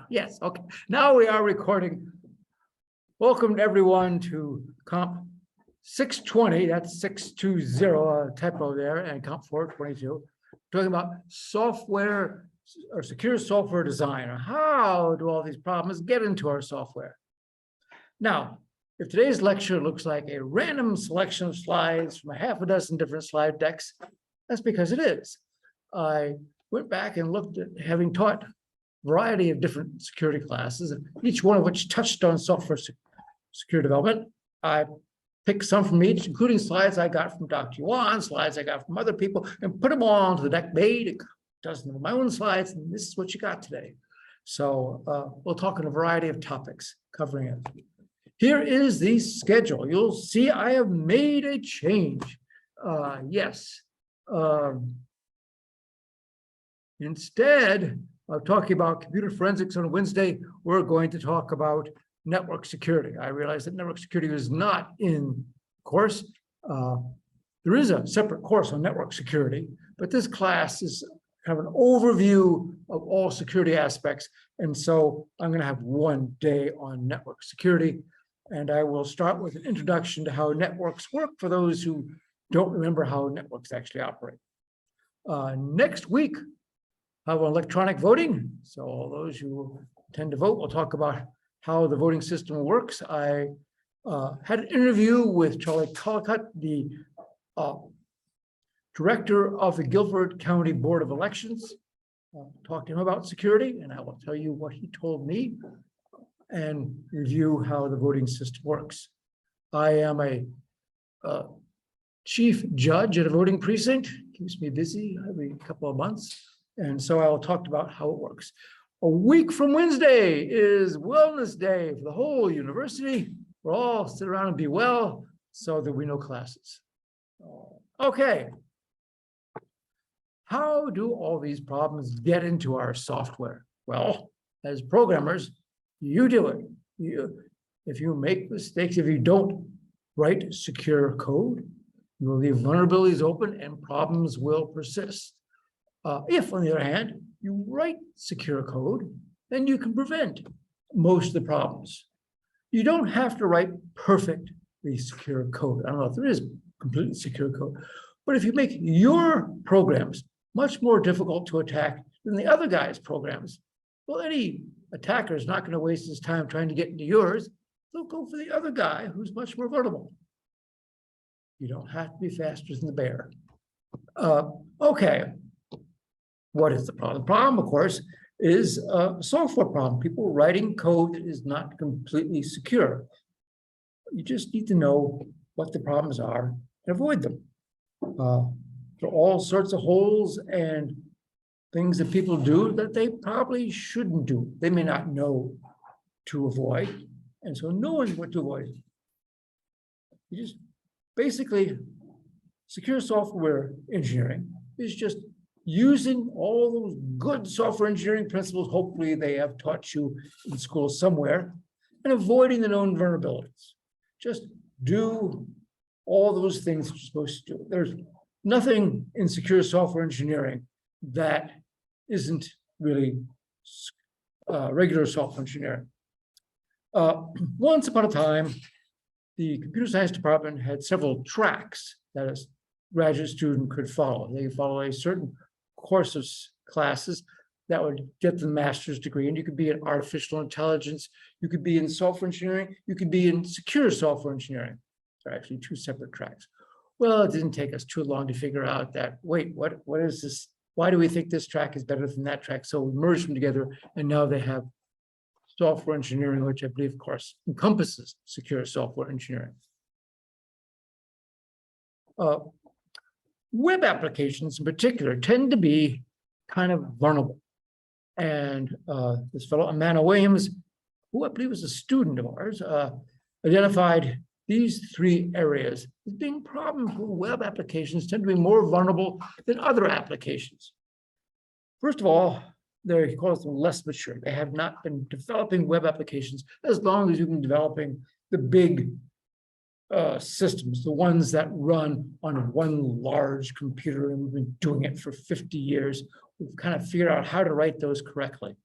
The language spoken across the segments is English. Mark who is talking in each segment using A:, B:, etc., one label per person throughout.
A: Yes, okay. Now we are recording. Welcome everyone to Comp 620, that's 620, typo there, and Comp 422. Talking about software or secure software design, or how do all these problems get into our software? Now, if today's lecture looks like a random selection of slides from a half a dozen different slide decks, that's because it is. I went back and looked at having taught variety of different security classes, each one of which touched on software security development. I picked some from each, including slides I got from Dr. Yuan, slides I got from other people, and put them all onto the deck, made a dozen of my own slides, and this is what you got today. So we'll talk on a variety of topics covering it. Here is the schedule. You'll see I have made a change. Yes. Instead of talking about computer forensics on Wednesday, we're going to talk about network security. I realize that network security is not in course. There is a separate course on network security, but this class is kind of an overview of all security aspects. And so I'm going to have one day on network security. And I will start with an introduction to how networks work for those who don't remember how networks actually operate. Next week, I have electronic voting. So all those who tend to vote, we'll talk about how the voting system works. I had an interview with Charlie Collicutt, the director of the Guilford County Board of Elections. Talked to him about security, and I will tell you what he told me and review how the voting system works. I am a chief judge at a voting precinct. Keeps me busy every couple of months. And so I will talk about how it works. A week from Wednesday is Wellness Day for the whole university. We'll all sit around and be well, so there'll be no classes. Okay. How do all these problems get into our software? Well, as programmers, you do it. If you make mistakes, if you don't write secure code, you will leave vulnerabilities open and problems will persist. If, on the other hand, you write secure code, then you can prevent most of the problems. You don't have to write perfectly secure code. I don't know if there is completely secure code, but if you make your programs much more difficult to attack than the other guy's programs, well, any attacker is not going to waste his time trying to get into yours. They'll go for the other guy who's much more vulnerable. You don't have to be faster than the bear. Okay. What is the problem? The problem, of course, is a software problem. People writing code that is not completely secure. You just need to know what the problems are and avoid them. There are all sorts of holes and things that people do that they probably shouldn't do. They may not know to avoid, and so knowing what to avoid. You just basically, secure software engineering is just using all those good software engineering principles, hopefully they have taught you in school somewhere, and avoiding the known vulnerabilities. Just do all those things you're supposed to do. There's nothing in secure software engineering that isn't really regular software engineering. Once upon a time, the computer science department had several tracks that a graduate student could follow. They could follow a certain course of classes that would get the master's degree, and you could be in artificial intelligence, you could be in software engineering, you could be in secure software engineering. They're actually two separate tracks. Well, it didn't take us too long to figure out that, wait, what is this? Why do we think this track is better than that track? So we merged them together, and now they have software engineering, which I believe, of course, encompasses secure software engineering. Web applications in particular tend to be kind of vulnerable. And this fellow, Amanda Williams, who I believe was a student of ours, identified these three areas as being problems where web applications tend to be more vulnerable than other applications. First of all, he calls them less mature. They have not been developing web applications as long as you've been developing the big systems, the ones that run on one large computer, and we've been doing it for 50 years. We've kind of figured out how to write those correctly.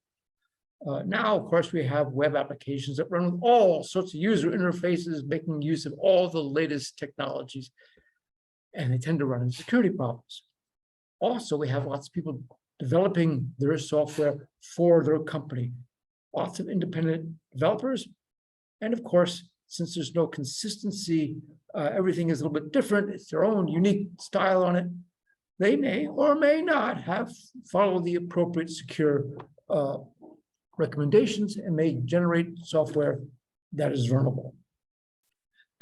A: Now, of course, we have web applications that run with all sorts of user interfaces, making use of all the latest technologies, and they tend to run into security problems. Also, we have lots of people developing their software for their company, lots of independent developers. And of course, since there's no consistency, everything is a little bit different. It's their own unique style on it. They may or may not have followed the appropriate secure recommendations and may generate software that is vulnerable.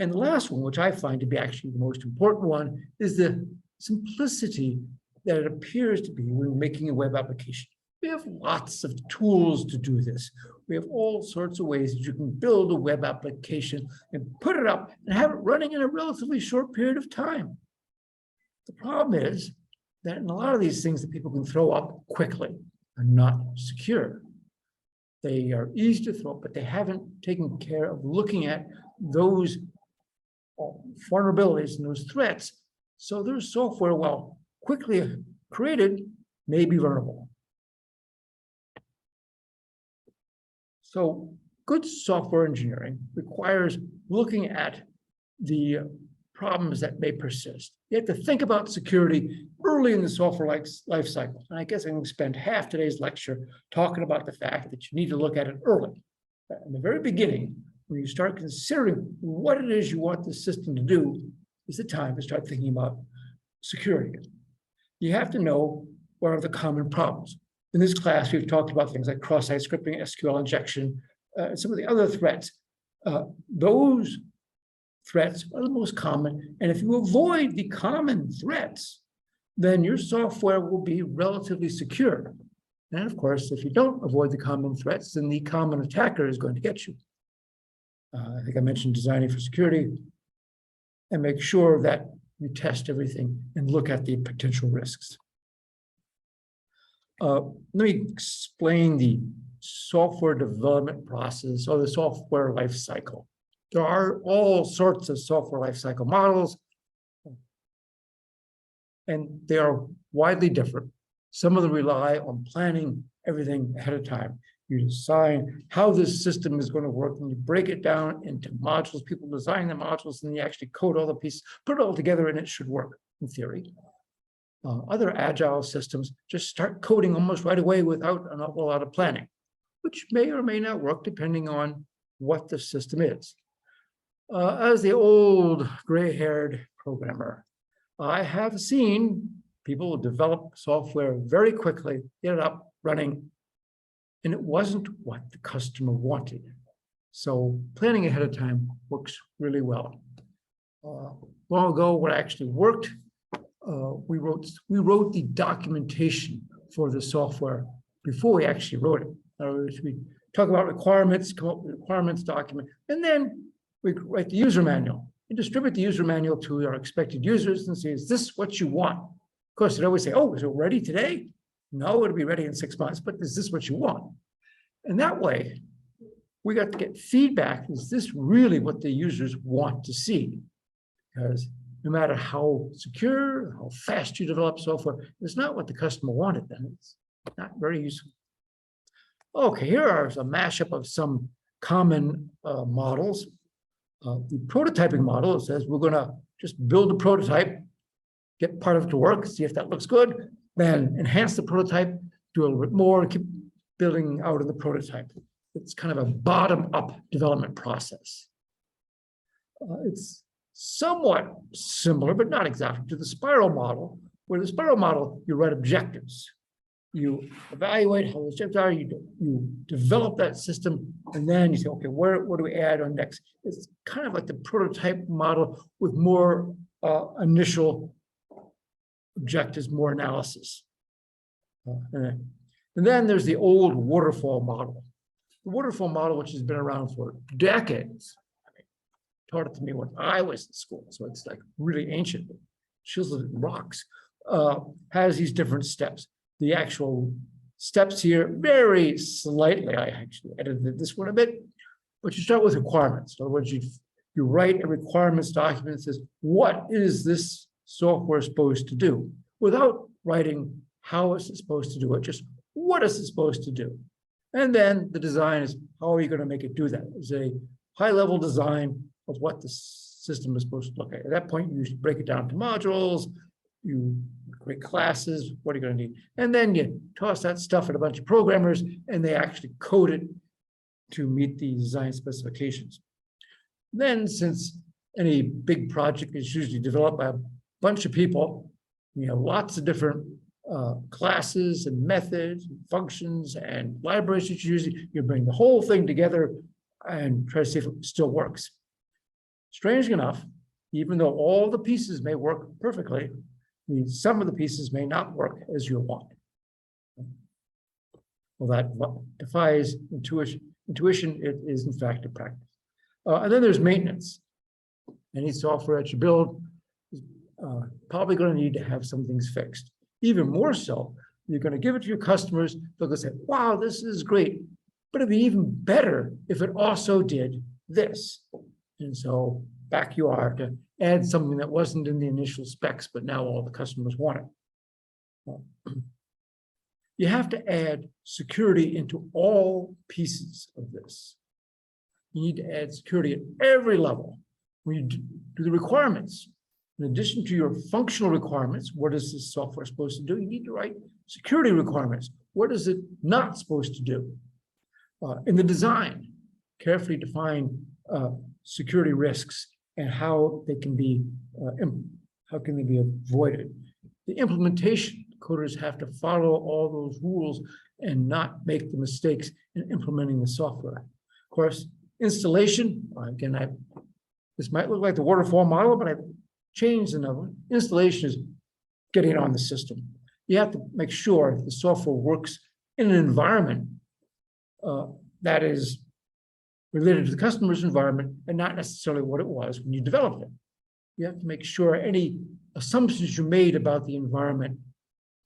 A: And the last one, which I find to be actually the most important one, is the simplicity that it appears to be when making a web application. We have lots of tools to do this. We have all sorts of ways that you can build a web application and put it up and have it running in a relatively short period of time. The problem is that in a lot of these things that people can throw up quickly are not secure. They are easy to throw up, but they haven't taken care of looking at those vulnerabilities and those threats. So their software, while quickly created, may be vulnerable. So good software engineering requires looking at the problems that may persist. You have to think about security early in the software life cycle. And I guess I can spend half today's lecture talking about the fact that you need to look at it early. In the very beginning, when you start considering what it is you want the system to do, is the time to start thinking about security. You have to know what are the common problems. In this class, we've talked about things like cross-site scripting, SQL injection, and some of the other threats. Those threats are the most common. And if you avoid the common threats, then your software will be relatively secure. And of course, if you don't avoid the common threats, then the common attacker is going to get you. I think I mentioned designing for security, and make sure that you test everything and look at the potential risks. Let me explain the software development process or the software life cycle. There are all sorts of software life cycle models, and they are widely different. Some of them rely on planning everything ahead of time. You decide how this system is going to work, and you break it down into modules. People design the modules, and you actually code all the pieces, put it all together, and it should work in theory. Other agile systems just start coding almost right away without an awful lot of planning, which may or may not work depending on what the system is. As the old gray-haired programmer, I have seen people develop software very quickly, get it up, running, and it wasn't what the customer wanted. So planning ahead of time works really well. Long ago, what actually worked, we wrote the documentation for the software before we actually wrote it. In other words, we talk about requirements, come up with a requirements document, and then we write the user manual and distribute the user manual to our expected users and say, is this what you want? Of course, they'd always say, oh, is it ready today? No, it'll be ready in 6 months, but is this what you want? And that way, we got to get feedback. Is this really what the users want to see? Because no matter how secure, how fast you develop software, it's not what the customer wanted, then it's not very useful. Okay, here are a mashup of some common models. The prototyping model says we're going to just build a prototype, get part of it to work, see if that looks good, then enhance the prototype, do a little bit more, keep building out of the prototype. It's kind of a bottom-up development process. It's somewhat similar, but not exactly, to the spiral model, where the spiral model, you write objectives. You evaluate how the objectives are, you develop that system, and then you say, okay, what do we add on next? It's kind of like the prototype model with more initial objectives, more analysis. And then there's the old waterfall model. The waterfall model, which has been around for decades, taught it to me when I was in school, so it's like really ancient, chiseled rocks, has these different steps. The actual steps here vary slightly. I actually edited this one a bit, but you start with requirements. In other words, you write a requirements document that says, what is this software supposed to do? Without writing how is it supposed to do it, just what is it supposed to do? And then the design is, how are you going to make it do that? It's a high-level design of what the system is supposed to look at. At that point, you break it down to modules, you create classes, what are you going to need? And then you toss that stuff at a bunch of programmers, and they actually code it to meet the design specifications. Then, since any big project is usually developed by a bunch of people, you have lots of different classes and methods, and functions, and libraries that you bring the whole thing together and try to see if it still works. Strangely enough, even though all the pieces may work perfectly, some of the pieces may not work as you want. Well, that defies intuition. It is, in fact, a practice. And then there's maintenance. Any software that you build is probably going to need to have some things fixed. Even more so, you're going to give it to your customers. They'll say, wow, this is great, but it'd be even better if it also did this. And so back you are to add something that wasn't in the initial specs, but now all the customers want it. You have to add security into all pieces of this. You need to add security at every level. When you do the requirements, in addition to your functional requirements, what is this software supposed to do? You need to write security requirements. What is it not supposed to do? In the design, carefully define security risks and how they can be avoided. The implementation, coders have to follow all those rules and not make the mistakes in implementing the software. Of course, installation, again, this might look like the waterfall model, but I've changed another one. Installation is getting it on the system. You have to make sure the software works in an environment that is related to the customer's environment and not necessarily what it was when you developed it. You have to make sure any assumptions you made about the environment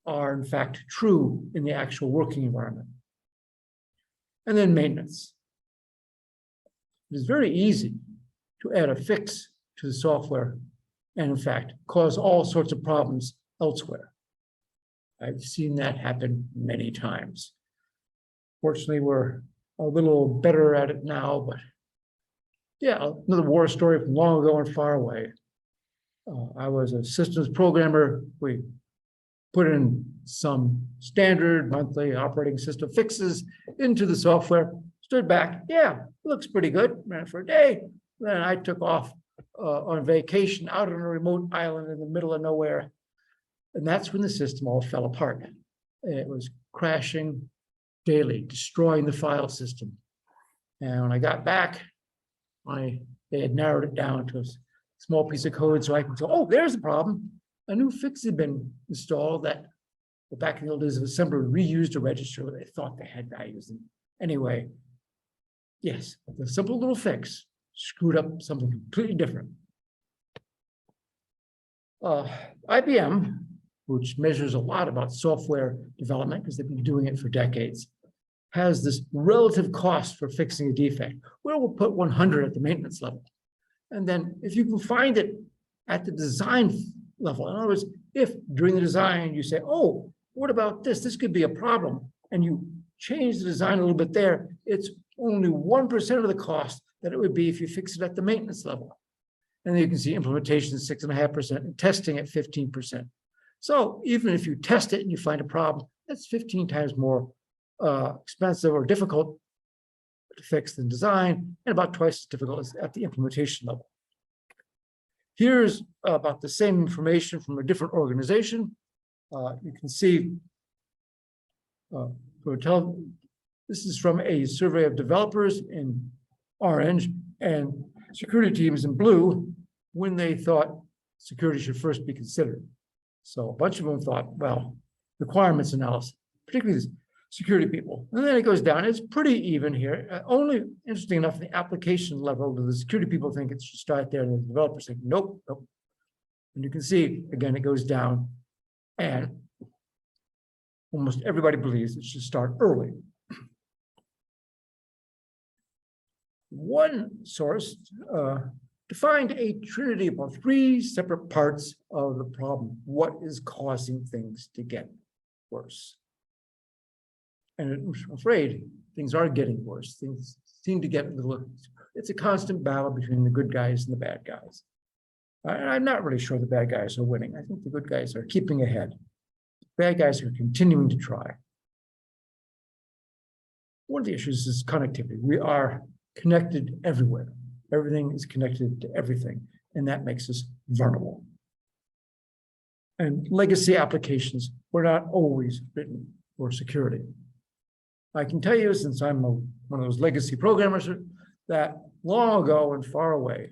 A: are in fact true in the actual working environment. And then maintenance. It is very easy to add a fix to the software and in fact cause all sorts of problems elsewhere. I've seen that happen many times. Fortunately, we're a little better at it now, but yeah, another war story from long ago and far away. I was a systems programmer. We put in some standard monthly operating system fixes into the software, stood back, yeah, it looks pretty good, ran for a day. Then I took off on vacation out on a remote island in the middle of nowhere. And that's when the system all fell apart. It was crashing daily, destroying the file system. And when I got back, they had narrowed it down to a small piece of code so I could say, oh, there's the problem. A new fix had been installed that back in the old days of assembler reused a register that they thought they had values in. Anyway, yes, the simple little fix screwed up something completely different. IBM, which measures a lot about software development because they've been doing it for decades, has this relative cost for fixing a defect. Well, we'll put 100 at the maintenance level. And then if you can find it at the design level, in other words, if during the design you say, oh, what about this? This could be a problem. And you change the design a little bit there, it's only 1% of the cost that it would be if you fix it at the maintenance level. And then you can see implementation 6.5% and testing at 15%. So even if you test it and you find a problem, that's 15 times more expensive or difficult to fix than design, and about twice as difficult as at the implementation level. Here's about the same information from a different organization. You can see, this is from a survey of developers in orange and security teams in blue when they thought security should first be considered. So a bunch of them thought, well, requirements analysis, particularly the security people. And then it goes down. It's pretty even here. Only interesting enough, the application level, do the security people think it should start there, and the developers think, nope, nope. And you can see, again, it goes down, and almost everybody believes it should start early. One source defined a trinity of 3 separate parts of the problem. What is causing things to get worse? And I'm afraid things are getting worse. Things seem to get a little, it's a constant battle between the good guys and the bad guys. I'm not really sure the bad guys are winning. I think the good guys are keeping ahead. The bad guys are continuing to try. One of the issues is connectivity. We are connected everywhere. Everything is connected to everything, and that makes us vulnerable. And legacy applications were not always written for security. I can tell you, since I'm one of those legacy programmers, that long ago and far away,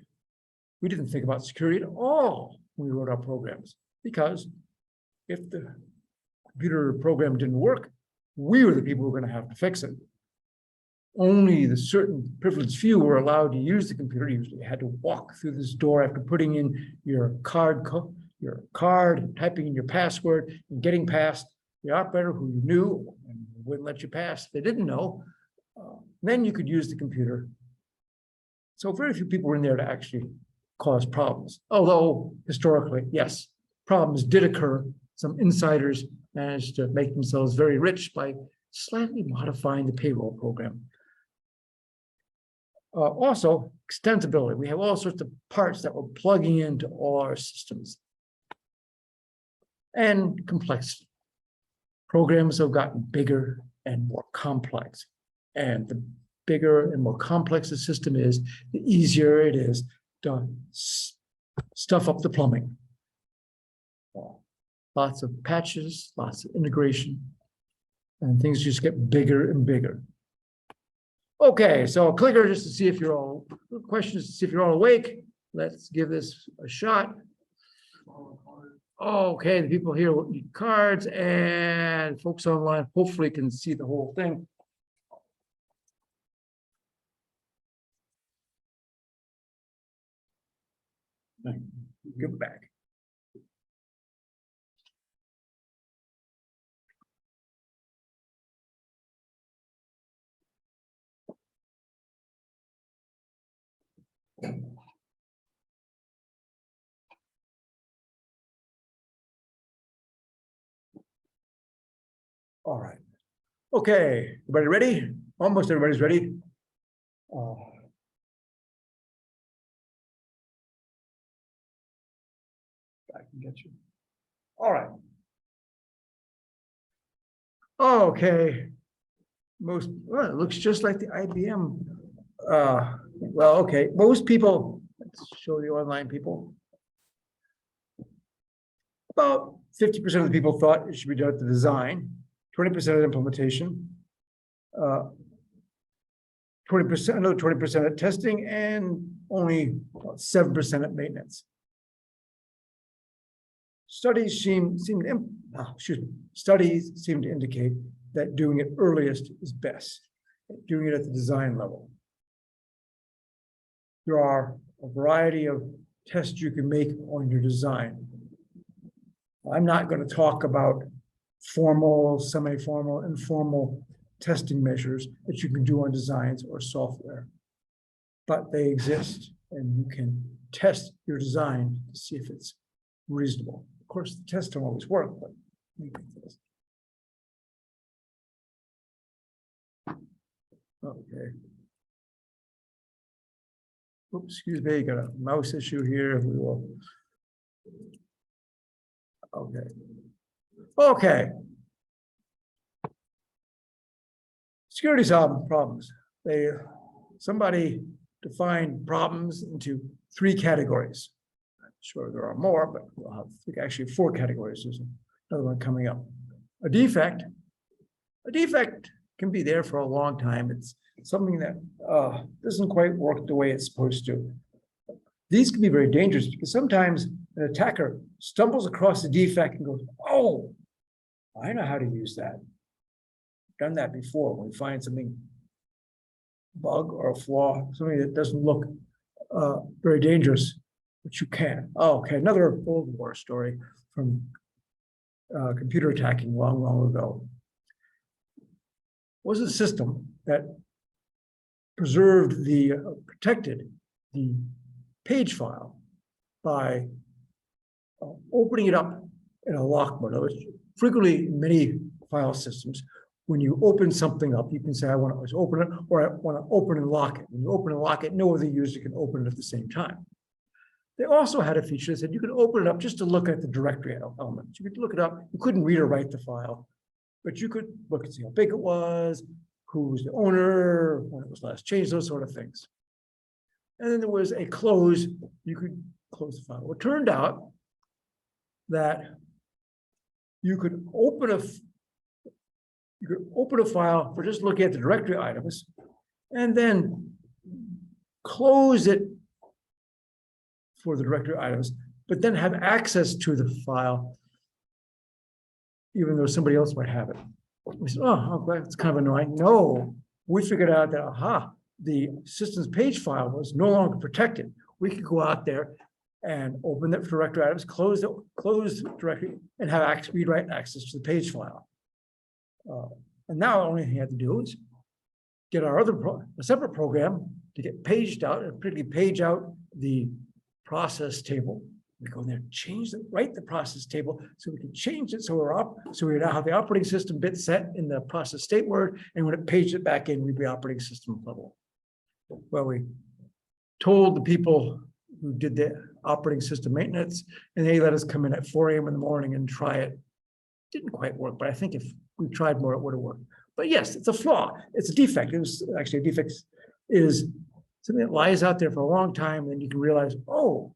A: we didn't think about security at all when we wrote our programs, because if the computer program didn't work, we were the people who were going to have to fix it. Only the certain privileged few were allowed to use the computer. You usually had to walk through this door after putting in your card, typing in your password, and getting past the operator who you knew and wouldn't let you pass. They didn't know. Then you could use the computer. So very few people were in there to actually cause problems. Although historically, yes, problems did occur. Some insiders managed to make themselves very rich by slightly modifying the payroll program. Also, extensibility. We have all sorts of parts that we're plugging into all our systems. And complexity. Programs have gotten bigger and more complex. And the bigger and more complex the system is, the easier it is to stuff up the plumbing. Lots of patches, lots of integration, and things just get bigger and bigger. Okay, so a clicker just to see if you're all, questions to see if you're all awake. Let's give this a shot. Okay, the people here will need cards, and folks online hopefully can see the whole thing. Give it back. All right. Okay, everybody ready? Almost everybody's ready. I can get you. All right. Okay. Well, it looks just like the IBM. Well, okay. Most people, let's show the online people. About 50% of the people thought it should be done at the design, 20% at implementation, 20%, another 20% at testing, and only 7% at maintenance. Studies seem to indicate that doing it earliest is best, doing it at the design level. There are a variety of tests you can make on your design. I'm not going to talk about formal, semi-formal, informal testing measures that you can do on designs or software, but they exist, and you can test your design to see if it's reasonable. Of course, the tests don't always work, but okay. Oops, excuse me, got a mouse issue here. We will. Okay. Okay. Security problems. Somebody defined problems into 3 categories. I'm sure there are more, but we'll have actually 4 categories. There's another one coming up. A defect can be there for a long time. It's something that doesn't quite work the way it's supposed to. These can be very dangerous because sometimes an attacker stumbles across a defect and goes, oh, I know how to use that. I've done that before. When we find something, bug or a flaw, something that doesn't look very dangerous, but you can. Oh, okay, another old war story from computer attacking long, long ago. Was a system that protected the page file by opening it up in a lock mode. Frequently, many file systems when you open something up, you can say, I want to open it, or I want to open and lock it. When you open and lock it, no other user can open it at the same time. They also had a feature that said you could open it up just to look at the directory elements. You could look it up. You couldn't read or write the file, but you could look and see how big it was, who was the owner, when it was last changed, those sort of things. And then there was a close. You could close the file. It turned out that you could open a file for just looking at the directory items and then close it for the directory items, but then have access to the file, even though somebody else might have it. We said, oh, that's kind of annoying. No, we figured out that, the systems page file was no longer protected. We could go out there and open that directory items, close the directory, and have read-write access to the page file. And now the only thing you have to do is get our a separate program to get paged out, and particularly page out the process table. We go in there, write the process table so we can change it so we now have the operating system bit set in the process state word, and when it pages it back in, we'd be operating system level. Well, we told the people who did the operating system maintenance, and they let us come in at 4 a.m. in the morning and try it. Didn't quite work, but I think if we tried more, it would have worked. But yes, it's a flaw. It's a defect. It was actually a defect is something that lies out there for a long time, and then you can realize, oh,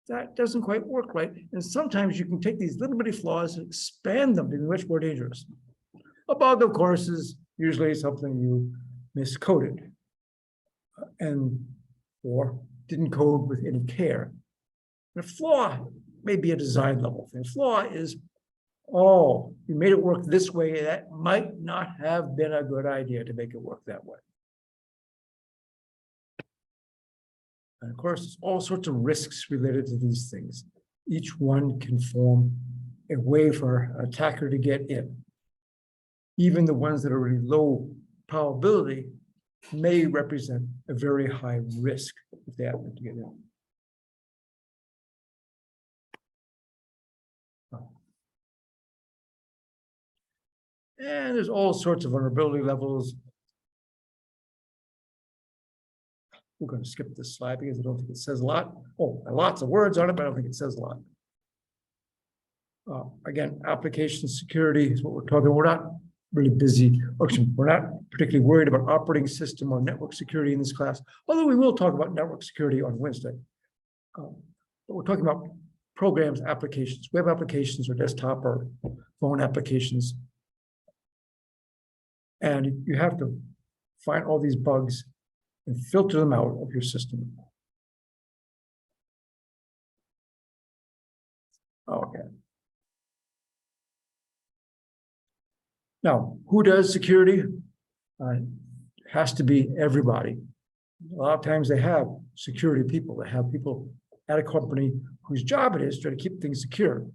A: that doesn't quite work right. And sometimes you can take these little bitty flaws and expand them to be much more dangerous. A bug, of course, is usually something you miscoded or didn't code with any care. A flaw may be a design level thing. A flaw is, oh, you made it work this way. That might not have been a good idea to make it work that way. And of course, there's all sorts of risks related to these things. Each one can form a way for an attacker to get in. Even the ones that are really low probability may represent a very high risk if they happen to get in. And there's all sorts of vulnerability levels. We're going to skip this slide because I don't think it says a lot. Oh, lots of words on it, but I don't think it says a lot. Again, application security is what we're talking about. We're not really busy. We're not particularly worried about operating system or network security in this class, although we will talk about network security on Wednesday. But we're talking about programs, applications, web applications, or desktop or phone applications. And you have to find all these bugs and filter them out of your system. Okay. Now, who does security? Has to be everybody. A lot of times they have security people. They have people at a company whose job it is to try to keep things secure.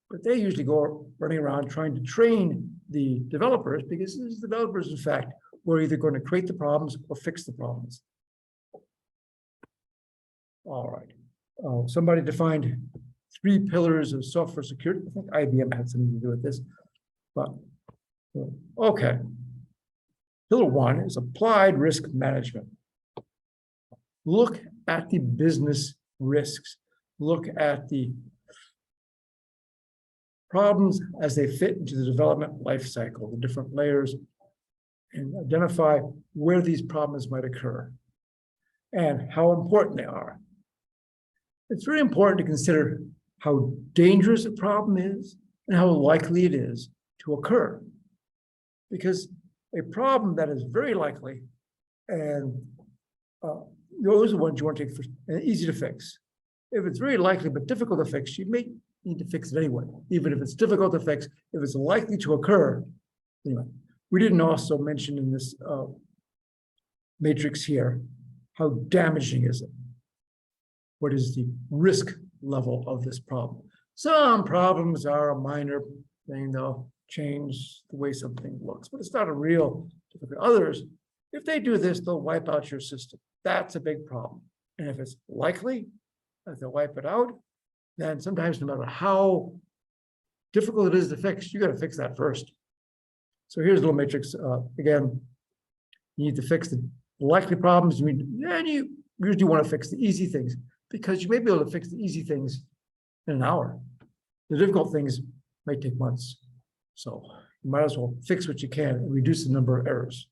A: But they usually go running around trying to train the developers, because these developers, in fact, were either going to create the problems or fix the problems. All right. Somebody defined 3 pillars of software security. I think IBM had something to do with this. But okay. Pillar 1 is applied risk management. Look at the business risks. Look at the problems as they fit into the development life cycle, the different layers, and identify where these problems might occur and how important they are. It's very important to consider how dangerous a problem is and how likely it is to occur. Because a problem that is very likely and those are the ones you want to take first and easy to fix. If it's very likely but difficult to fix, you may need to fix it anyway, even if it's difficult to fix. If it's likely to occur, anyway. We didn't also mention in this matrix here, how damaging is it? What is the risk level of this problem? Some problems are a minor thing, they'll change the way something looks, but it's not a real difficult. Others, if they do this, they'll wipe out your system. That's a big problem. And if it's likely that they'll wipe it out, then sometimes no matter how difficult it is to fix, you got to fix that first. So here's a little matrix. Again, you need to fix the likely problems. And you usually want to fix the easy things because you may be able to fix the easy things in an hour. The difficult things may take months. So you might as well fix what you can and reduce the number of errors.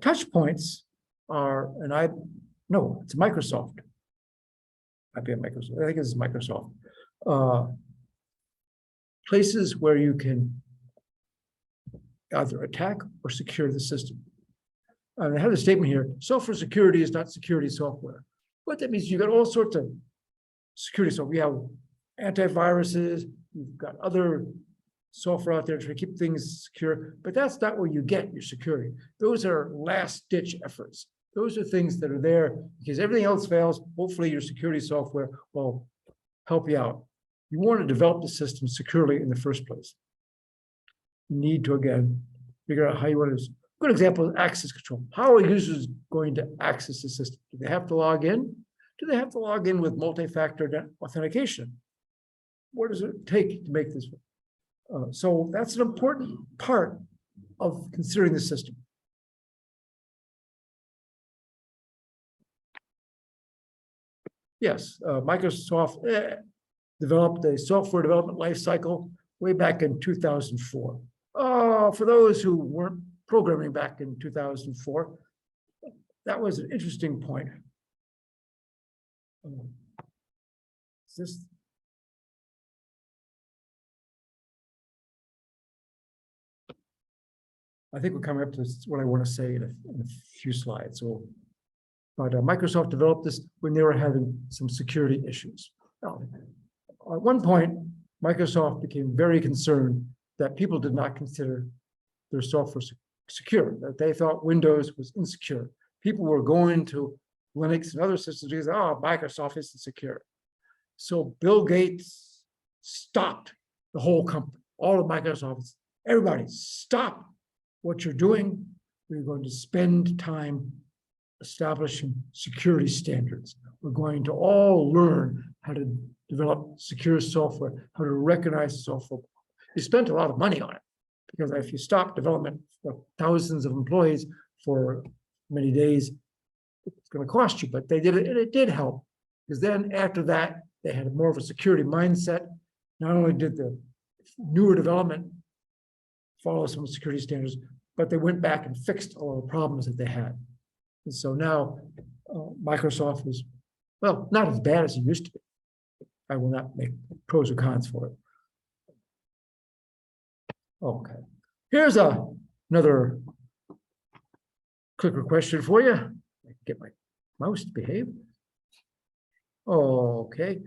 A: Touch points are, it's Microsoft. IBM Microsoft, I think it's Microsoft. Places where you can either attack or secure the system. I have a statement here, software security is not security software. What that means, you've got all sorts of security software. We have antiviruses, you've got other software out there to keep things secure, but that's not where you get your security. Those are last-ditch efforts. Those are things that are there because everything else fails. Hopefully your security software will help you out. You want to develop the system securely in the first place. You need to, again, figure out how you want to. Good example is access control. How are users going to access the system? Do they have to log in? Do they have to log in with multi-factor authentication? What does it take to make this work? So that's an important part of considering the system. Yes, Microsoft developed a software development lifecycle way back in 2004. For those who weren't programming back in 2004, that was an interesting point. Is this? I think we're coming up to what I want to say in a few slides. So, but Microsoft developed this when they were having some security issues. Now, at one point, Microsoft became very concerned that people did not consider their software secure, that they thought Windows was insecure. People were going to Linux and other systems because, Microsoft isn't secure. So Bill Gates stopped the whole company, all of Microsoft, everybody stop what you're doing. We're going to spend time establishing security standards. We're going to all learn how to develop secure software, how to recognize software. They spent a lot of money on it because if you stop development for thousands of employees for many days, it's going to cost you, but they did it and it did help because then after that, they had more of a security mindset. Not only did the newer development follow some security standards, but they went back and fixed all the problems that they had. And so now Microsoft is, well, not as bad as it used to be. I will not make pros or cons for it. Okay, here's another clicker question for you. I get my mouse to behave. Okay.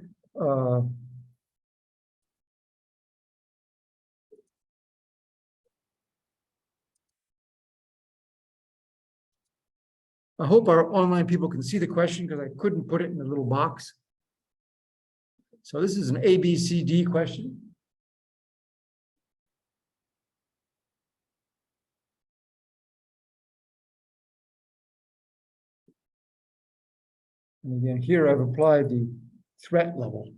A: I hope our online people can see the question because I couldn't put it in the little box. So this is an ABCD question. And again, here I've applied the threat level.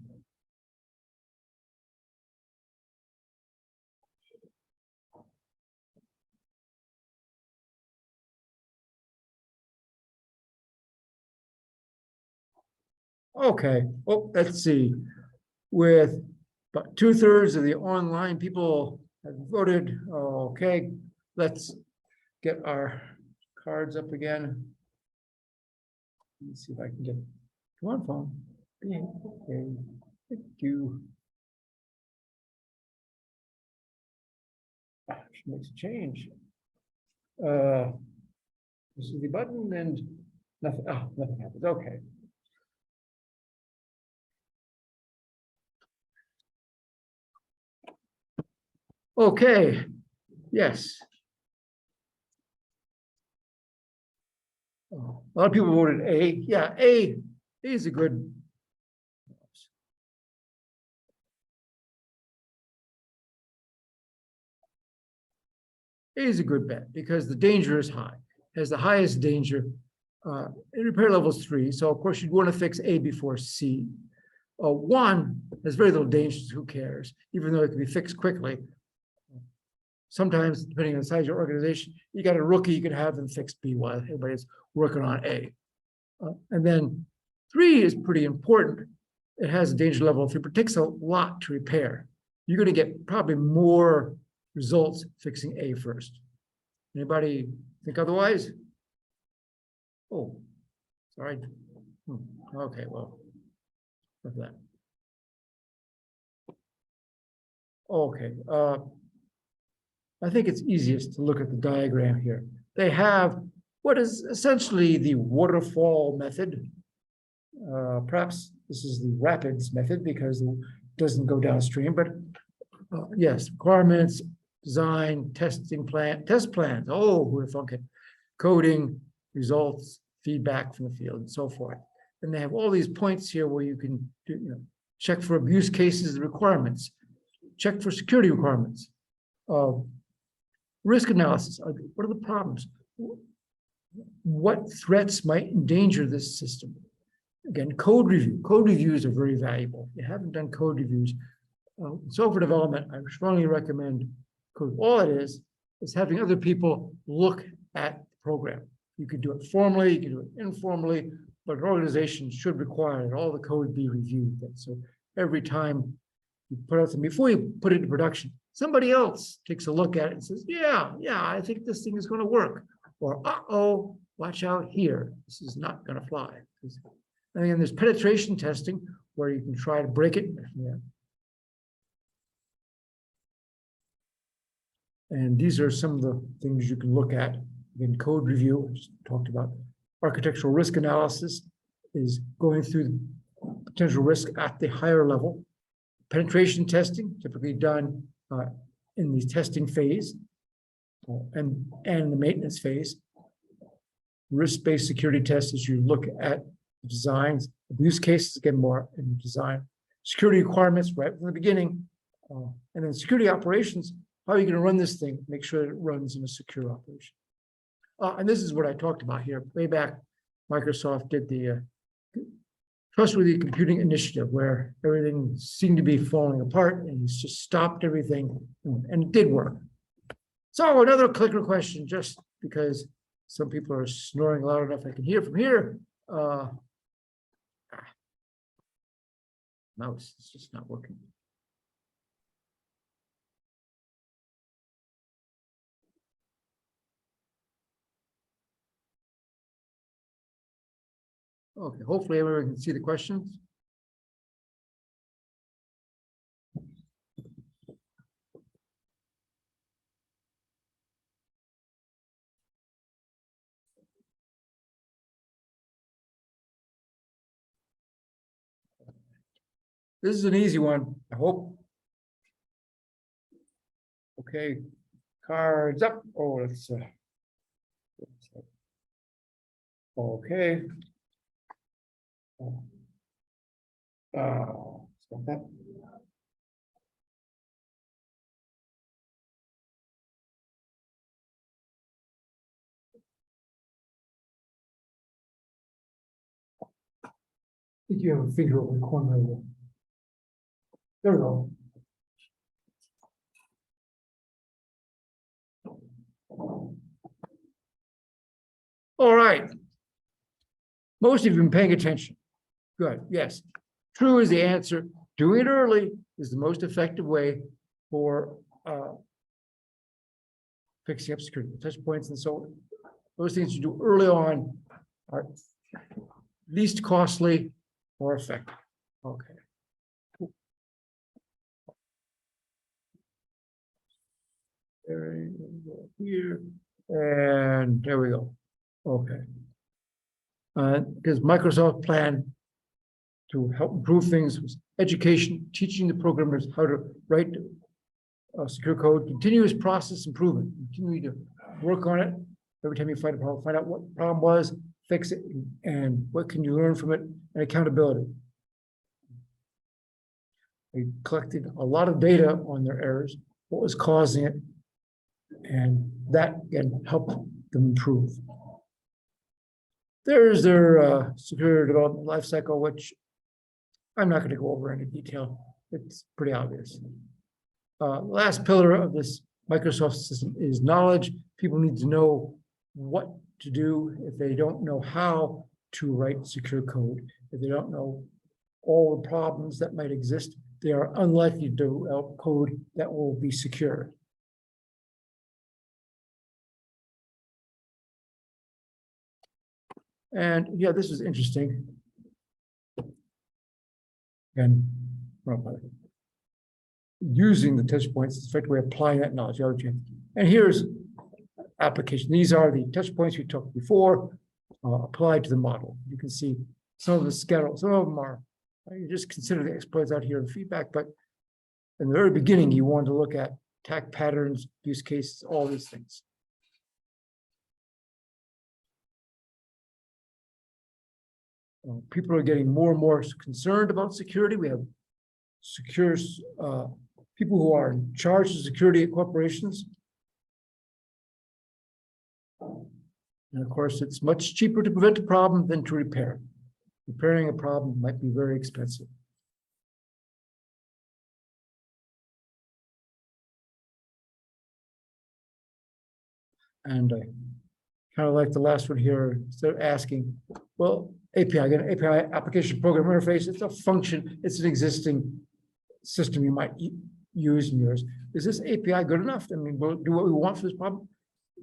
A: Okay, well, let's see. With about 2/3 of the online people have voted. Okay, let's get our cards up again. Let's see if I can get, come on, phone. Okay, thank you. She makes a change. This is the button and nothing, nothing happens, okay. Okay, yes. A lot of people voted A. Yeah, A is a good. A is a good bet because the danger is high. It has the highest danger. In repair level is 3. So of course you'd want to fix A before C. 1 has very little danger, who cares? Even though it can be fixed quickly. sometimes depending on the size of your organization, you got a rookie, you could have them fix B while everybody's working on A. And then 3 is pretty important. It has a danger level of 3, but it takes a lot to repair. You're going to get probably more results fixing A first. Anybody think otherwise? Oh, sorry. Okay, well, look at that. Okay, I think it's easiest to look at the diagram here. They have what is essentially the waterfall method. Perhaps this is the rapids method because it doesn't go downstream, but yes, requirements, design, testing plan, test plans. Oh, who would have thought? Okay. Coding, results, feedback from the field, and so forth. And they have all these points here where you can do, check for abuse cases, requirements, check for security requirements, risk analysis. What are the problems? What threats might endanger this system? Again, code review. Code reviews are very valuable. If you haven't done code reviews, software development, I strongly recommend code. All it is having other people look at the program. You can do it formally, you can do it informally, but an organization should require that all the code be reviewed. So every time you put out something, before you put it into production, somebody else takes a look at it and says, yeah, I think this thing is going to work. Or, uh-oh, watch out here. This is not going to fly. And then there's penetration testing where you can try to break it. Yeah. And these are some of the things you can look at. Again, code review, which talked about. Architectural risk analysis is going through the potential risk at the higher level. Penetration testing, typically done in the testing phase and the maintenance phase. Risk-based security tests as you look at the designs. Abuse cases, again, more in design. Security requirements right from the beginning. And then security operations, how are you going to run this thing? Make sure that it runs in a secure operation. And this is what I talked about here. Way back, Microsoft did the Trustworthy Computing Initiative, where everything seemed to be falling apart, and he's just stopped everything, and it did work. So another clicker question, just because some people are snoring loud enough I can hear from here. Mouse, it's just not working. Okay, hopefully everyone can see the questions. This is an easy one, I hope. Okay, cards up. Oh, let's okay. Stop that. I think you have a finger over the corner of the. There we go. All right. Most of you have been paying attention. Good. Yes. True is the answer. Doing it early is the most effective way for fixing up security touch points and so on. Those things you do early on are least costly or effective. Okay. There we go here, and there we go. Okay. Because Microsoft plan to help improve things was education, teaching the programmers how to write secure code, continuous process improvement, continue to work on it. Every time you find a problem, find out what the problem was, fix it, and what can you learn from it, and accountability. We collected a lot of data on their errors, what was causing it, and that again helped them improve. There's their secure development lifecycle, which I'm not going to go over in any detail. It's pretty obvious. Last pillar of this Microsoft system is knowledge. People need to know what to do if they don't know how to write secure code. If they don't know all the problems that might exist, they are unlikely to develop code that will be secure. And yeah, this is interesting. And well, using the touch points is effectively applying that knowledge. And here's application. These are the touch points we took before applied to the model. You can see some of the schedules, some of them are, you just consider the exploits out here in feedback, but in the very beginning, you want to look at attack patterns, use cases, all these things. People are getting more and more concerned about security. We have secure people who are in charge of security at corporations. And of course, it's much cheaper to prevent a problem than to repair it. Repairing a problem might be very expensive. And I kind of like the last one here, instead of asking, well, API, again, API, application program interface, it's a function, it's an existing system you might use in yours. Is this API good enough? I mean, we'll do what we want for this problem.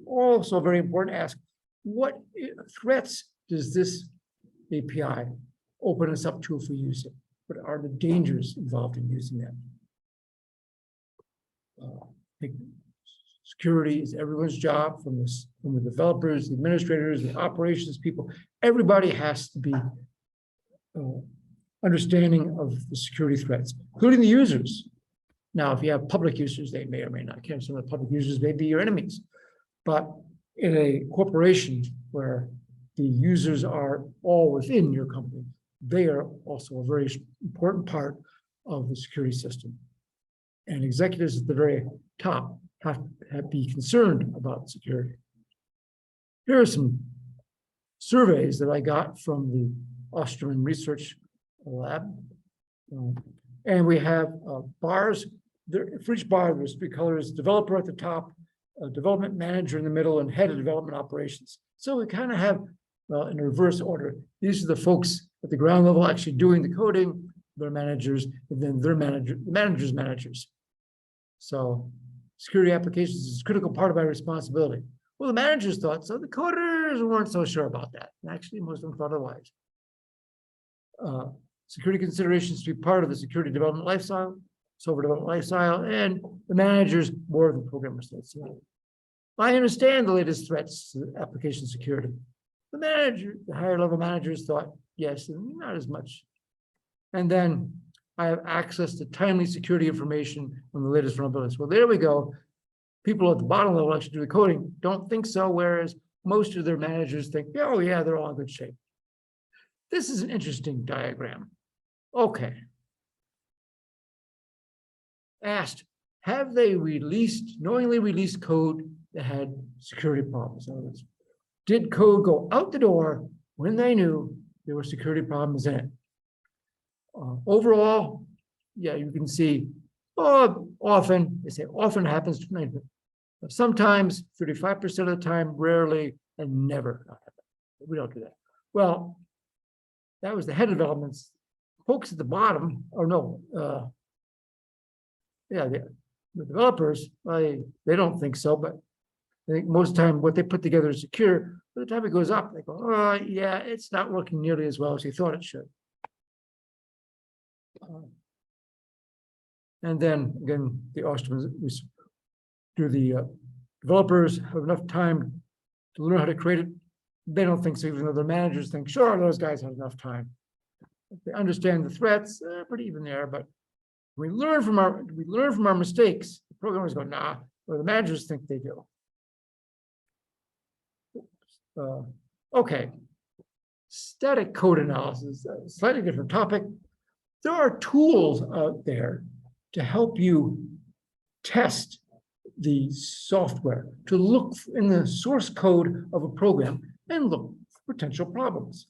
A: Also very important to ask, what threats does this API open us up to if we use it? What are the dangers involved in using that? I think security is everyone's job, from the developers, the administrators, the operations people. Everybody has to be understanding of the security threats, including the users. Now, if you have public users, they may or may not care. Some of the public users may be your enemies. But in a corporation where the users are all within your company, they are also a very important part of the security system. And executives at the very top have to be concerned about security. Here are some surveys that I got from the Osterman Research Lab. And we have bars. For each bar, there's three colors: developer at the top, a development manager in the middle, and head of development operations. So we kind of have, well, in reverse order. These are the folks at the ground level actually doing the coding, their managers, and then their managers' managers. So security applications is a critical part of our responsibility. Well, the managers thought so. The coders weren't so sure about that. And actually, most of them thought otherwise. Security considerations to be part of the security development lifecycle, software development lifecycle, and the managers more than programmers thought so. I understand the latest threats to application security. The higher level managers thought yes, and not as much. And then I have access to timely security information on the latest vulnerabilities. Well, there we go. People at the bottom level actually do the coding don't think so, whereas most of their managers think, oh yeah, they're all in good shape. This is an interesting diagram. Okay. Asked, have they knowingly released code that had security problems? In other words, did code go out the door when they knew there were security problems in it? Overall, yeah, you can see often, they say often happens to 90%. Sometimes 35% of the time, rarely, and never. We don't do that. Well, that was the head of developments. Folks at the bottom, or no, yeah, the developers, they don't think so, but I think most of the time what they put together is secure. By the time it goes up, they go, oh, yeah, it's not working nearly as well as they thought it should. And then again, the Ostermans, do the developers have enough time to learn how to create it? They don't think so, even though the managers think, sure, those guys have enough time. They understand the threats, pretty even there, but we learn from our mistakes. The programmers go, nah, or the managers think they do. Okay, static code analysis, a slightly different topic. There are tools out there to help you test the software, to look in the source code of a program and look for potential problems.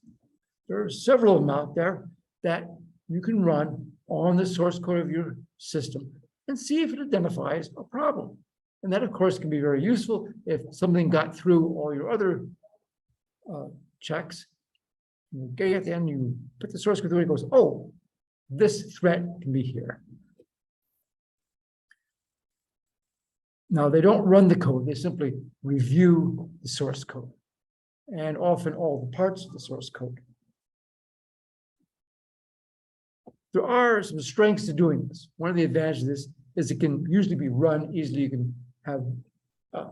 A: There are several of them out there that you can run on the source code of your system and see if it identifies a problem. And that, of course, can be very useful if something got through all your other checks. You get at the end, you put the source code through, it goes, oh, this threat can be here. Now, they don't run the code, they simply review the source code, and often all the parts of the source code. There are some strengths to doing this. One of the advantages of this is it can usually be run easily. You can have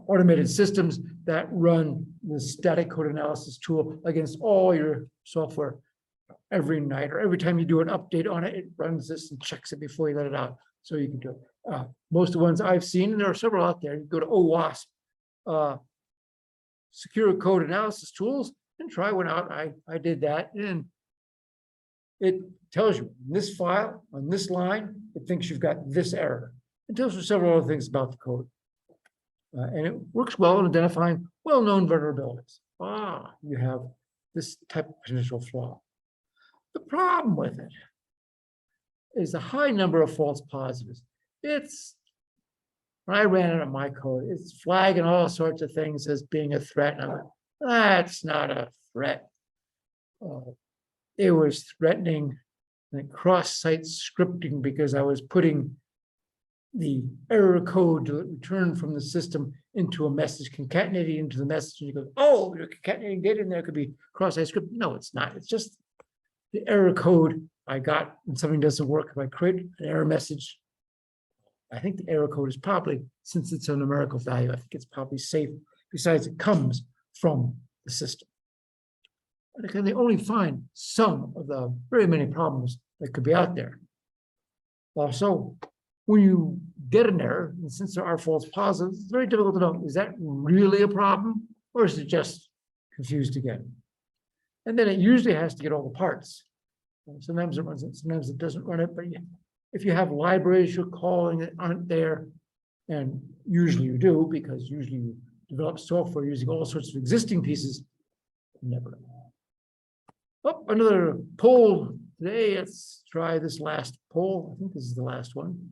A: automated systems that run the static code analysis tool against all your software every night, or every time you do an update on it, it runs this and checks it before you let it out. So you can do it. Most of the ones I've seen, and there are several out there, you go to OWASP, secure code analysis tools, and try one out. I did that, and it tells you in this file, on this line, it thinks you've got this error. It tells you several other things about the code. And it works well in identifying well-known vulnerabilities. You have this type of potential flaw. The problem with it is a high number of false positives. When I ran it on my code, it's flagging all sorts of things as being a threat. And I'm like, that's not a threat. It was threatening cross-site scripting because I was putting the error code to return from the system into a message, concatenating into the message, and you go, oh, you're concatenating data in there, could be cross-site script. No, it's not. It's just the error code I got when something doesn't work. If I create an error message, I think the error code is probably, since it's a numerical value, I think it's probably safe. Besides, it comes from the system. And they only find some of the very many problems that could be out there. Also, when you get an error, and since there are false positives, it's very difficult to know, is that really a problem, or is it just confused again? And then it usually has to get all the parts. Sometimes it runs it, sometimes it doesn't run it, but if you have libraries you're calling that aren't there, and usually you do, because usually you develop software using all sorts of existing pieces, you never know. Oh, another poll today. Let's try this last poll. I think this is the last one.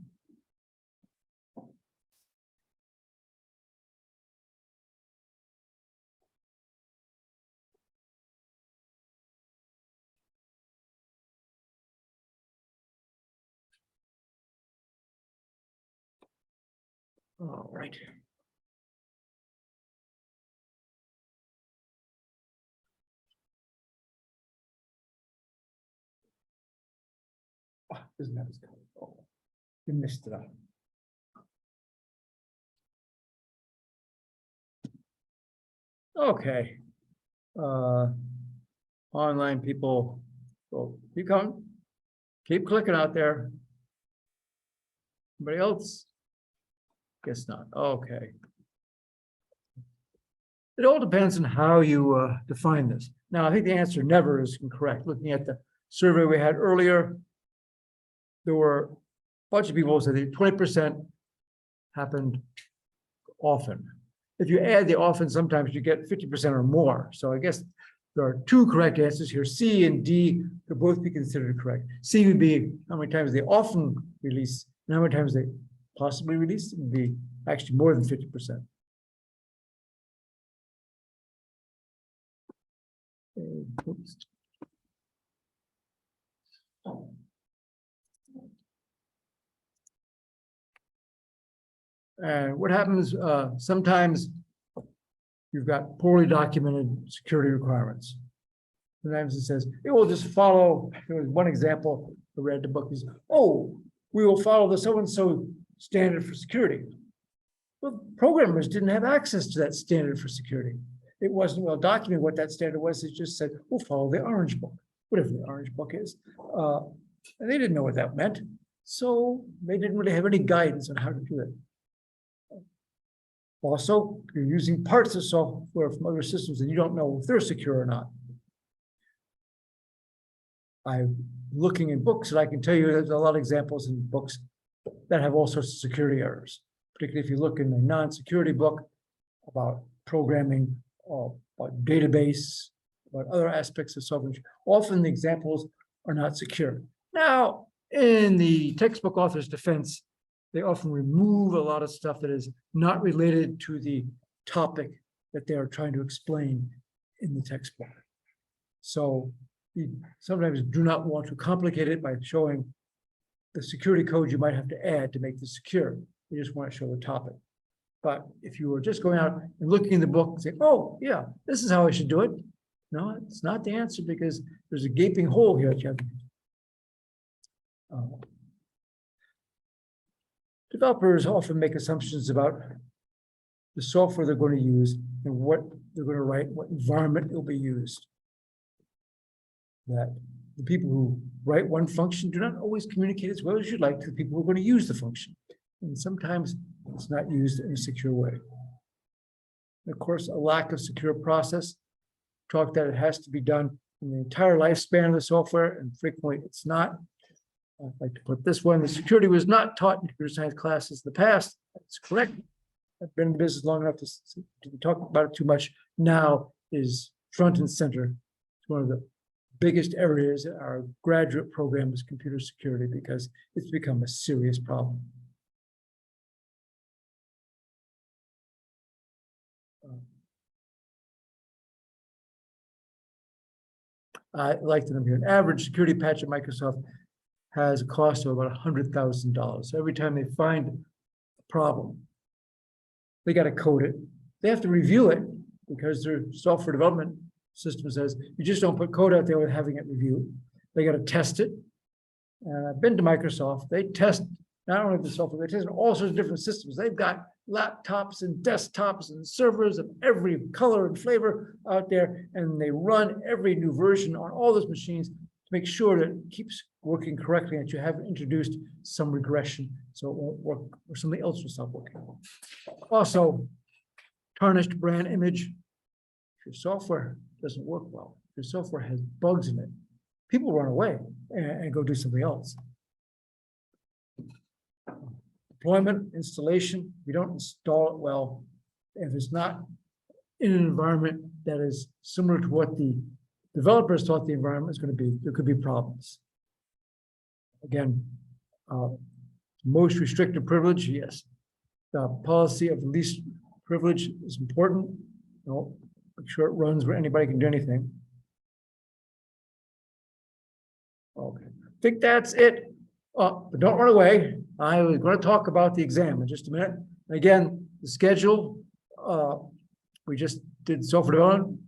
A: All right. Isn't that as color? Oh, you missed it out. Okay. Online people, well, keep clicking out there. Anybody else? Guess not. Okay. It all depends on how you define this. Now, I think the answer never is incorrect. Looking at the survey we had earlier, there were a bunch of people who said that 20% happened often. If you add the often, sometimes you get 50% or more. So I guess there are two correct answers here. C and D could both be considered correct. C would be how many times they often release, and how many times they possibly release. It would be actually more than 50%. Oops. And what happens sometimes you've got poorly documented security requirements. Sometimes it says, it will just follow. There was one example I read in the book is, oh, we will follow the so-and-so standard for security. Well, programmers didn't have access to that standard for security. It wasn't well documented what that standard was. It just said, we'll follow the Orange Book, whatever the Orange Book is. And they didn't know what that meant. So they didn't really have any guidance on how to do it. Also, you're using parts of software from other systems and you don't know if they're secure or not. I'm looking in books and I can tell you there's a lot of examples in books that have all sorts of security errors. Particularly if you look in a non-security book about programming, about database, about other aspects of software. Often the examples are not secure. Now, in the textbook author's defense, they often remove a lot of stuff that is not related to the topic that they are trying to explain in the textbook. So you sometimes do not want to complicate it by showing the security code you might have to add to make this secure. You just want to show the topic. But if you were just going out and looking in the book and saying, oh, yeah, this is how I should do it. No, it's not the answer because there's a gaping hole here that you have to developers often make assumptions about the software they're going to use and what they're going to write, what environment it will be used. That the people who write one function do not always communicate as well as you'd like to the people who are going to use the function. And sometimes it's not used in a secure way. And of course, a lack of secure process, talk that it has to be done in the entire lifespan of the software, and frequently it's not. I'd like to put this one, the security was not taught in computer science classes in the past. That's correct. I've been in business long enough to talk about it too much. Now is front and center. It's one of the biggest areas in our graduate program is computer security because it's become a serious problem. I like the number here. An average security patch at Microsoft has a cost of about $100,000. So every time they find a problem, they got to code it. They have to review it because their software development system says you just don't put code out there without having it reviewed. They got to test it. And I've been to Microsoft. They test not only the software, they test all sorts of different systems. They've got laptops and desktops and servers of every color and flavor out there, and they run every new version on all those machines to make sure that it keeps working correctly and that you haven't introduced some regression so it won't work or something else will stop working. Also, tarnished brand image. If your software doesn't work well, if your software has bugs in it, people run away and go do something else. Deployment, installation, you don't install it well. If it's not in an environment that is similar to what the developers thought the environment is going to be, there could be problems. Again, most restrictive privilege, yes. The policy of least privilege is important. Make sure it runs where anybody can do anything. Okay, I think that's it. But don't run away. I was going to talk about the exam in just a minute. Again, the schedule, we just did software development.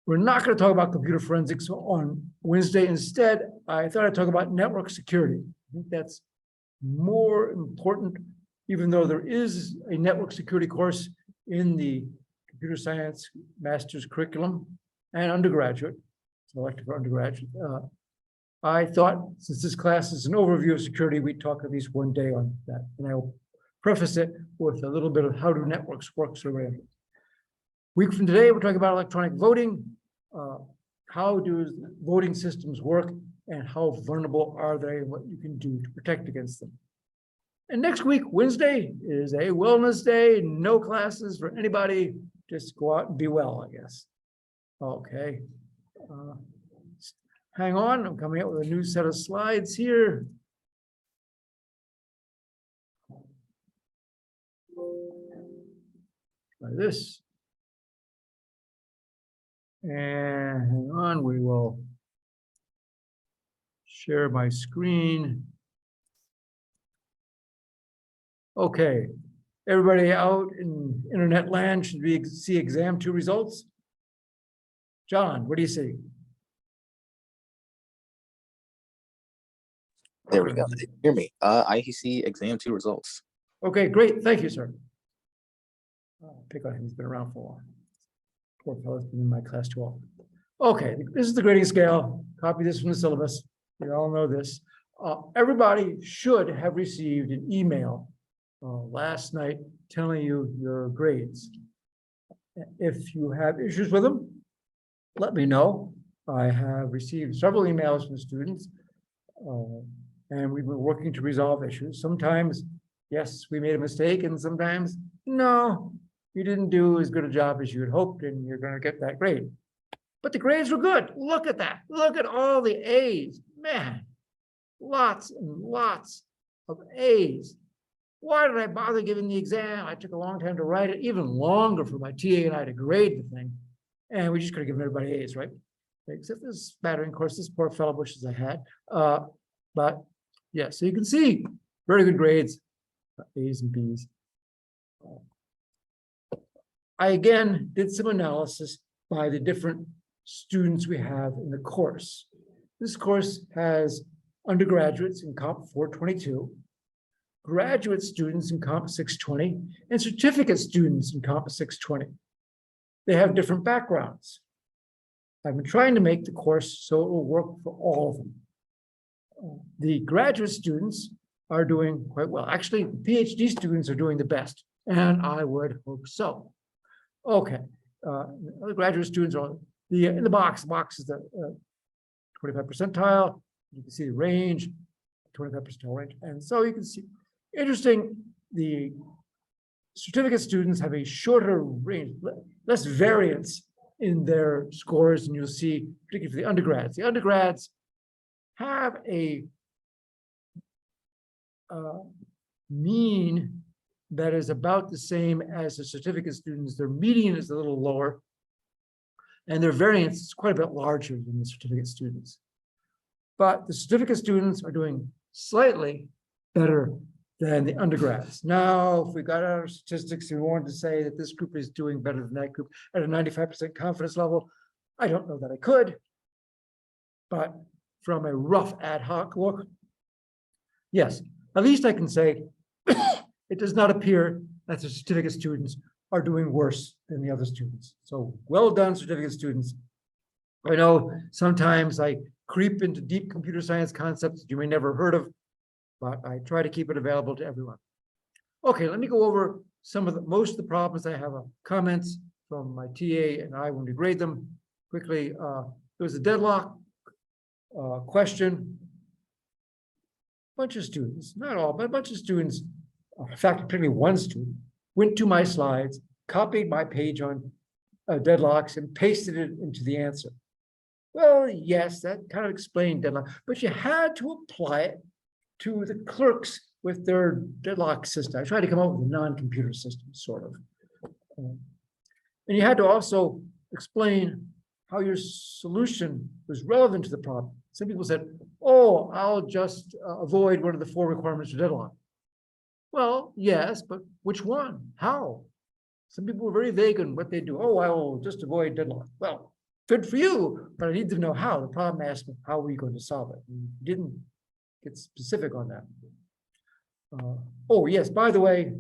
A: We're not going to talk about computer forensics on Wednesday. Instead, I thought I'd talk about network security. I think that's more important, even though there is a network security course in the computer science master's curriculum and undergraduate, selected for undergraduate. I thought, since this class is an overview of security, we'd talk at least one day on that. And I will preface it with a little bit of how do networks work. So week from today, we're talking about electronic voting. How do voting systems work and how vulnerable are they and what you can do to protect against them. And next week, Wednesday, is a wellness day. No classes for anybody. Just go out and be well, I guess. Okay. Hang on, I'm coming up with a new set of slides here. Try this. And hang on, we will share my screen. Okay, everybody out in internet land, should we see exam 2 results? John, what do you see?
B: There we go. Hear me. I see exam 2 results.
A: Okay, great. Thank you, sir. I'll pick on him. He's been around for a while. Poor fellow's been in my class too often. Okay, this is the grading scale. Copy this from the syllabus. You all know this. Everybody should have received an email last night telling you your grades. If you have issues with them, let me know. I have received several emails from students. And we've been working to resolve issues. Sometimes, yes, we made a mistake, and sometimes, no, you didn't do as good a job as you had hoped, and you're going to get that grade. But the grades were good. Look at that. Look at all the A's. Man, lots and lots of A's. Why did I bother giving the exam? I took a long time to write it, even longer for my TA and I to grade the thing. And we just could have given everybody A's, right? Except this battering course, this poor fellow wishes I had. But yeah, so you can see very good grades, A's and B's. I again did some analysis by the different students we have in the course. This course has undergraduates in Comp 422, graduate students in Comp 620, and certificate students in Comp 620. They have different backgrounds. I've been trying to make the course so it will work for all of them. The graduate students are doing quite well. Actually, PhD students are doing the best, and I would hope so. Okay, the graduate students are in the box. The box is the 25 percentile. You can see the range, 25 percentile range, and so you can see. Interesting, the certificate students have a shorter range, less variance in their scores, and you'll see, particularly for the undergrads. The undergrads have a mean that is about the same as the certificate students. Their median is a little lower, and their variance is quite a bit larger than the certificate students. But the certificate students are doing slightly better than the undergrads. Now, if we got our statistics and we wanted to say that this group is doing better than that group at a 95% confidence level, I don't know that I could. But from a rough ad hoc look, yes, at least I can say it does not appear that the certificate students are doing worse than the other students. So well done, certificate students. I know sometimes I creep into deep computer science concepts you may never heard of, but I try to keep it available to everyone. Okay, let me go over most of the problems. I have comments from my TA and I when we grade them quickly. There was a deadlock question. A bunch of students, not all, but a bunch of students, in fact, particularly one student, went to my slides, copied my page on deadlocks and pasted it into the answer. Well, yes, that kind of explained deadlock, but you had to apply it to the clerks with their deadlock system. I tried to come up with a non-computer system, sort of. And you had to also explain how your solution was relevant to the problem. Some people said, oh, I'll just avoid one of the 4 requirements for deadlock. Well, yes, but which one? How? Some people were very vague on what they do. Oh, I will just avoid deadlock. Well, good for you, but I need to know how. The problem asked me, how are you going to solve it? And you didn't get specific on that. Oh, yes, by the way,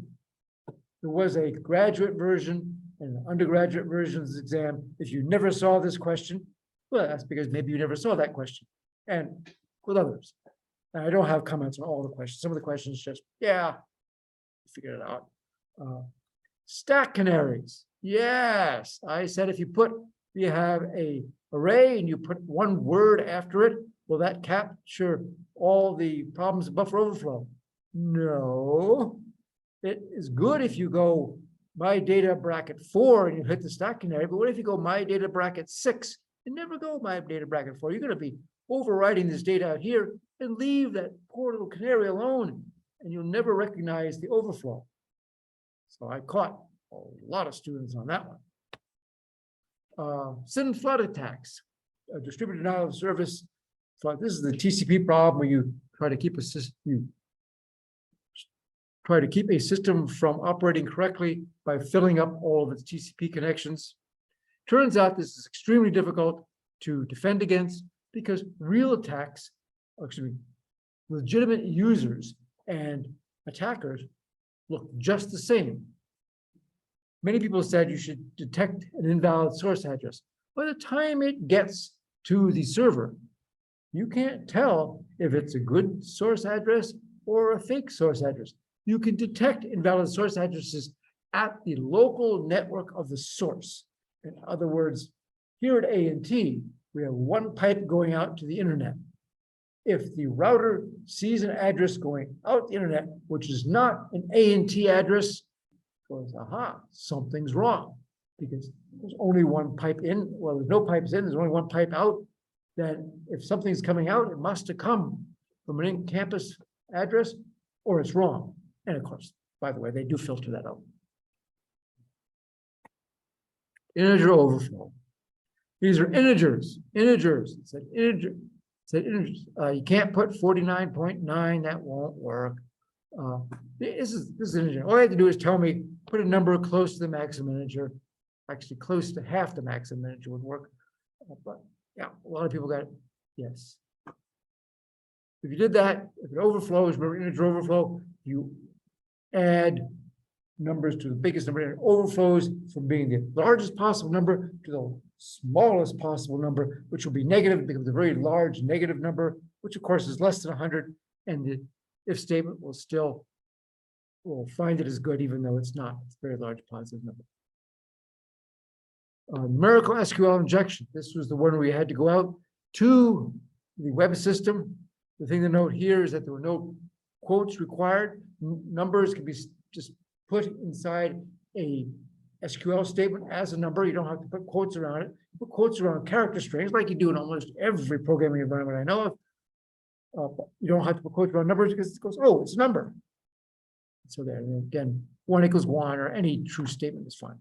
A: there was a graduate version and an undergraduate version of this exam. If you never saw this question, well, that's because maybe you never saw that question. And with others. And I don't have comments on all the questions. Some of the questions just, yeah, figure it out. Stack canaries. Yes, I said if you have a array and you put one word after it, will that capture all the problems of buffer overflow? No. It is good if you go my data bracket 4 and you hit the stack canary, but what if you go my data bracket 6 and never go my data bracket 4? You're going to be overwriting this data out here and leave that poor little canary alone, and you'll never recognize the overflow. So I caught a lot of students on that one. SYN flood attacks, distributed denial of service. So this is the TCP problem where you try to keep a system from operating correctly by filling up all of its TCP connections. Turns out this is extremely difficult to defend against because real attacks, actually legitimate users and attackers look just the same. Many people said you should detect an invalid source address. By the time it gets to the server, you can't tell if it's a good source address or a fake source address. You can detect invalid source addresses at the local network of the source. In other words, here at A&T, we have one pipe going out to the internet. If the router sees an address going out the internet, which is not an A&T address, goes, aha, something's wrong, because there's only one pipe in. Well, there's no pipes in, there's only one pipe out. Then if something's coming out, it must have come from an in-campus address or it's wrong. And of course, by the way, they do filter that out. Integer overflow. These are integers. It said integer. Integers. You can't put 49.9. That won't work. This is an integer. All you have to do is tell me, put a number close to the maximum integer. Actually, close to half the maximum integer would work. But yeah, a lot of people got it. Yes. If you did that, if it overflows, remember integer overflow, you add numbers to the biggest number, and it overflows from being the largest possible number to the smallest possible number, which will be negative, becomes a very large negative number, which of course is less than 100, and the if statement will still find it as good, even though it's not. It's a very large positive number. Numerical SQL injection. This was the one where we had to go out to the web system. The thing to note here is that there were no quotes required. Numbers can be just put inside a SQL statement as a number. You don't have to put quotes around it. You put quotes around character strings like you do in almost every programming environment I know of. You don't have to put quotes around numbers because it goes, oh, it's a number. So there, again, 1 = 1 or any true statement is fine.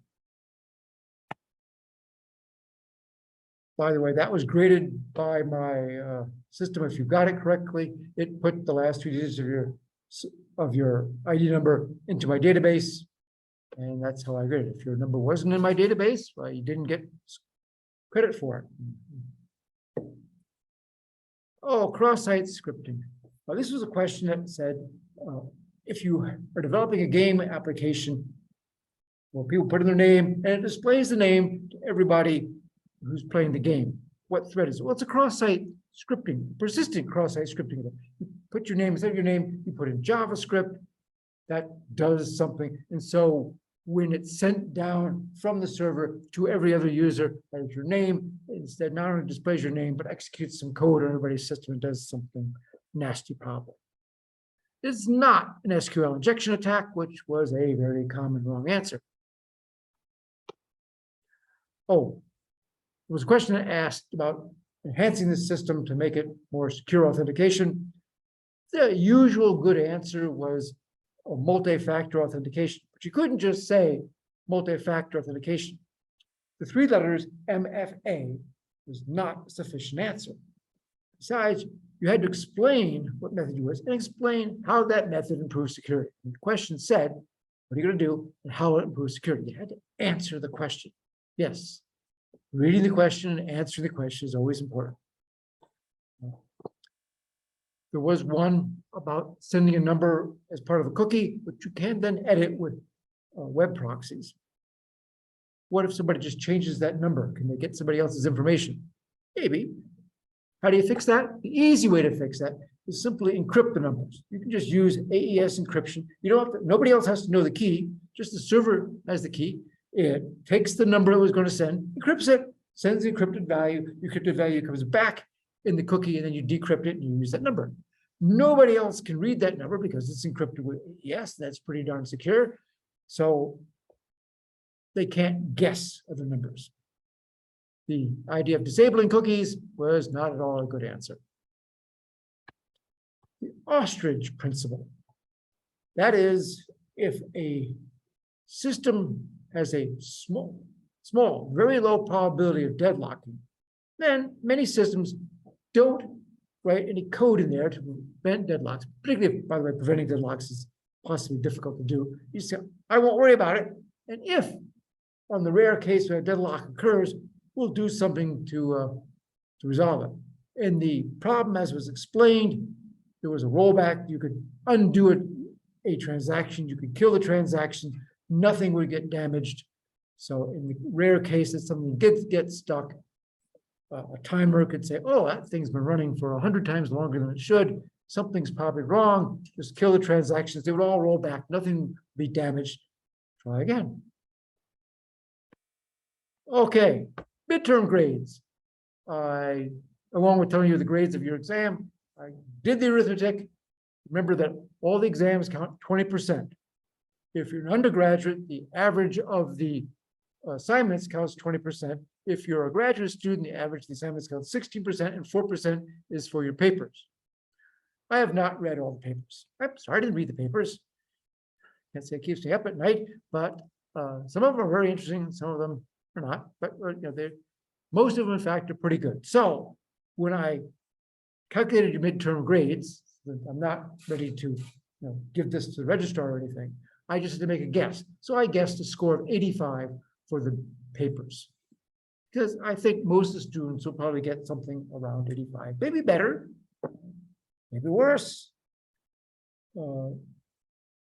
A: By the way, that was graded by my system. If you got it correctly, it put the last 2 digits of your ID number into my database, and that's how I graded. If your number wasn't in my database, well, you didn't get credit for it. Oh, cross-site scripting. Well, this was a question that said, if you are developing a game application, well, people put in their name, and it displays the name to everybody who's playing the game. What thread is it? Well, it's a cross-site scripting, persistent cross-site scripting. You put your name, instead of your name, you put in JavaScript, that does something. And so when it's sent down from the server to every other user, that is your name, instead not only displays your name, but executes some code on everybody's system and does something nasty problem. It's not an SQL injection attack, which was a very common wrong answer. Oh, there was a question asked about enhancing the system to make it more secure authentication. The usual good answer was a multi-factor authentication, but you couldn't just say multi-factor authentication. The 3 letters MFA was not a sufficient answer. Besides, you had to explain what method you used and explain how that method improves security. And the question said, what are you going to do and how it improves security? You had to answer the question. Yes. Reading the question and answering the question is always important. There was one about sending a number as part of a cookie, which you can then edit with web proxies. What if somebody just changes that number? Can they get somebody else's information? Maybe. How do you fix that? The easy way to fix that is simply encrypt the numbers. You can just use AES encryption. You don't have to, nobody else has to know the key, just the server has the key. It takes the number it was going to send, encrypts it, sends the encrypted value comes back in the cookie, and then you decrypt it and you use that number. Nobody else can read that number because it's encrypted with AES. That's pretty darn secure. So they can't guess other numbers. The idea of disabling cookies was not at all a good answer. The ostrich principle. That is, if a system has a small, very low probability of deadlocking, then many systems don't write any code in there to prevent deadlocks. Particularly, by the way, preventing deadlocks is possibly difficult to do. You say, I won't worry about it. And if, on the rare case where a deadlock occurs, we'll do something to resolve it. And the problem, as was explained, there was a rollback. You could undo a transaction. You could kill the transaction. Nothing would get damaged. So in the rare case that something gets stuck, a timer could say, oh, that thing's been running for 100 times longer than it should. Something's probably wrong. Just kill the transactions. They would all roll back. Nothing would be damaged. Try again. Okay, midterm grades. Along with telling you the grades of your exam, I did the arithmetic. Remember that all the exams count 20%. If you're an undergraduate, the average of the assignments counts 20%. If you're a graduate student, the average of the assignments counts 16%, and 4% is for your papers. I have not read all the papers. I'm sorry, I didn't read the papers. can't say it keeps me up at night, but some of them are very interesting, and some of them are not. But they're most of them, in fact, are pretty good. So when I calculated your midterm grades, I'm not ready to give this to the registrar or anything. I just had to make a guess. So I guessed a score of 85 for the papers, because I think most of the students will probably get something around 85, maybe better, maybe worse.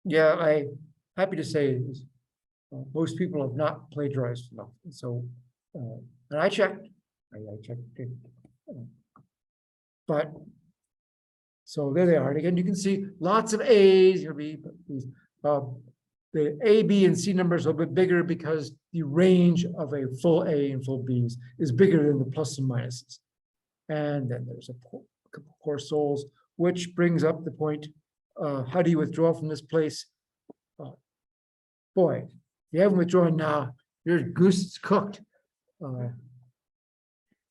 A: Yeah, I'm happy to say is, most people have not plagiarized enough. So, and I checked, I checked it. But so there they are. And again, you can see lots of A's. The A, B, and C numbers are a bit bigger because the range of a full A and full B's is bigger than the plus and minuses. And then there's a couple of poor souls, which brings up the point, how do you withdraw from this place? Boy, if you haven't withdrawn now, your goose is cooked.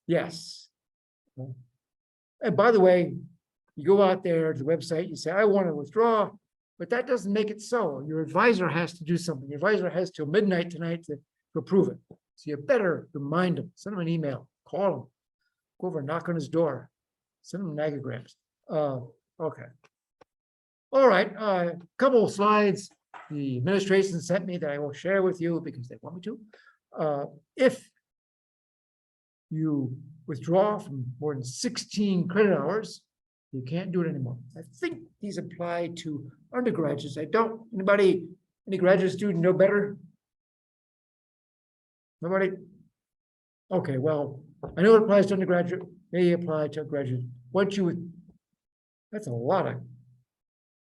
A: Yes. And by the way, you go out there to the website, you say, I want to withdraw, but that doesn't make it so. Your advisor has to do something. Your advisor has till midnight tonight to approve it. So you better remind him, send him an email, call him, go over and knock on his door, send him nagograms. Okay. All right, a couple of slides the administration sent me that I will share with you because they want me to. If you withdraw from more than 16 credit hours, you can't do it anymore. I think these apply to undergraduates. Any graduate student know better? Nobody? Okay, well, I know it applies to undergraduate, may apply to graduate. That's a lot of,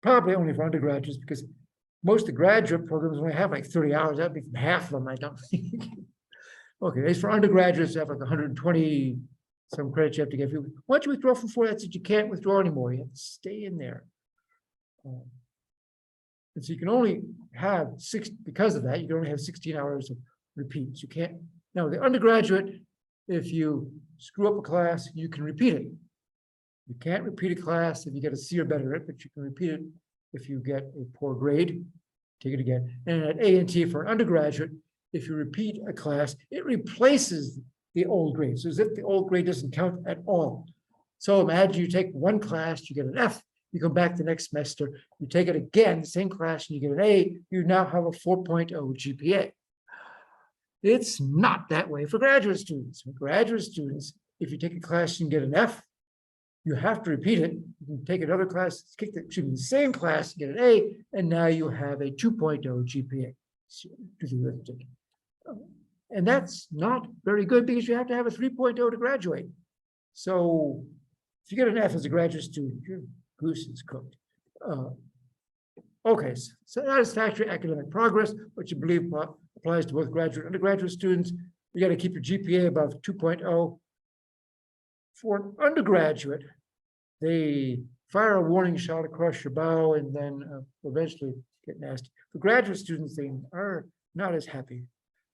A: probably only for undergraduates, because most of the graduate programs only have like 30 hours. That'd be from half of them, I don't think. Okay, it's for undergraduates, they have like 120 some credits you have to get. Once you withdraw from 4, that's it. You can't withdraw anymore. You have to stay in there. And so you can only have because of that, you can only have 16 hours of repeats. You can't. Now, the undergraduate, if you screw up a class, you can repeat it. You can't repeat a class if you get a C or better, but you can repeat it if you get a poor grade. Take it again. And at A&T for an undergraduate, if you repeat a class, it replaces the old grade. So as if the old grade doesn't count at all. So imagine you take one class, you get an F, you come back the next semester, you take it again, the same class, and you get an A, you now have a 4.0 GPA. It's not that way for graduate students. For graduate students, if you take a class and get an F, you have to repeat it. You can take another class, the same class, get an A, and now you have a 2.0 GPA. So, do the arithmetic. And that's not very good because you have to have a 3.0 to graduate. So if you get an F as a graduate student, your goose is cooked. Okay, so satisfactory academic progress, which you believe applies to both graduate and undergraduate students. You got to keep your GPA above 2.0. For an undergraduate, they fire a warning shot across your bow and then eventually get nasty. For graduate students, they are not as happy.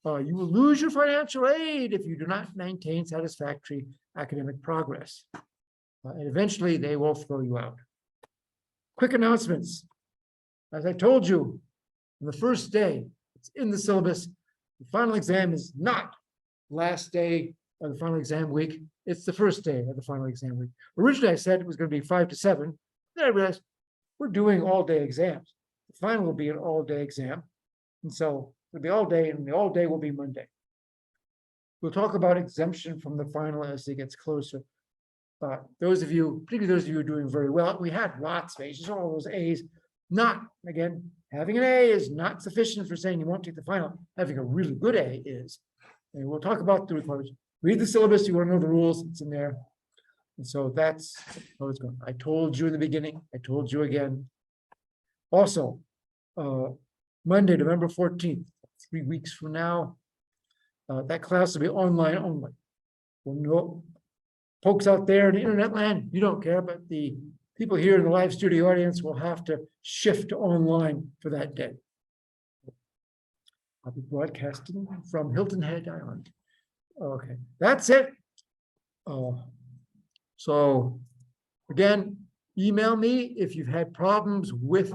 A: You will lose your financial aid if you do not maintain satisfactory academic progress. And eventually they will throw you out. Quick announcements. As I told you, on the first day, it's in the syllabus. The final exam is not last day of the final exam week. It's the first day of the final exam week. Originally, I said it was going to be 5 to 7. Then I realized we're doing all-day exams. The final will be an all-day exam. And so it'll be all day, and the all day will be Monday. We'll talk about exemption from the final as it gets closer. Those of you, particularly those of you who are doing very well, we had lots of A's, just all those A's. Again, having an A is not sufficient for saying you won't take the final. Having a really good A is. And we'll talk about the requirements. Read the syllabus, you want to know the rules, it's in there. And so that's how it's going. I told you in the beginning, I told you again. Also, Monday, November 14th, 3 weeks from now, that class will be online only. Well, no, folks out there in the internet land, you don't care, but the people here in the live studio audience will have to shift to online for that day. I'll be broadcasting from Hilton Head Island. Okay, that's it. So again, email me if you've had problems with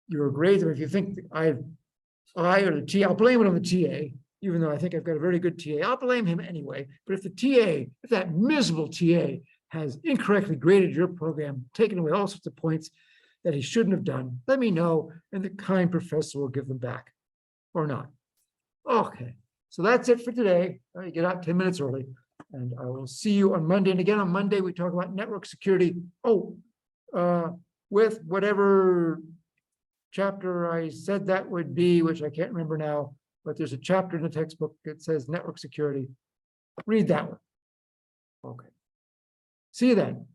A: your grades, or if you think I or the TA, I'll blame it on the TA, even though I think I've got a very good TA. I'll blame him anyway. But if the TA, if that miserable TA has incorrectly graded your program, taken away all sorts of points that he shouldn't have done, let me know, and the kind professor will give them back, or not. Okay, so that's it for today. You get out 10 minutes early, and I will see you on Monday. And again, on Monday, we talk about network security. With whatever chapter I said that would be, which I can't remember now, but there's a chapter in the textbook that says network security. Read that one. Okay. See you then.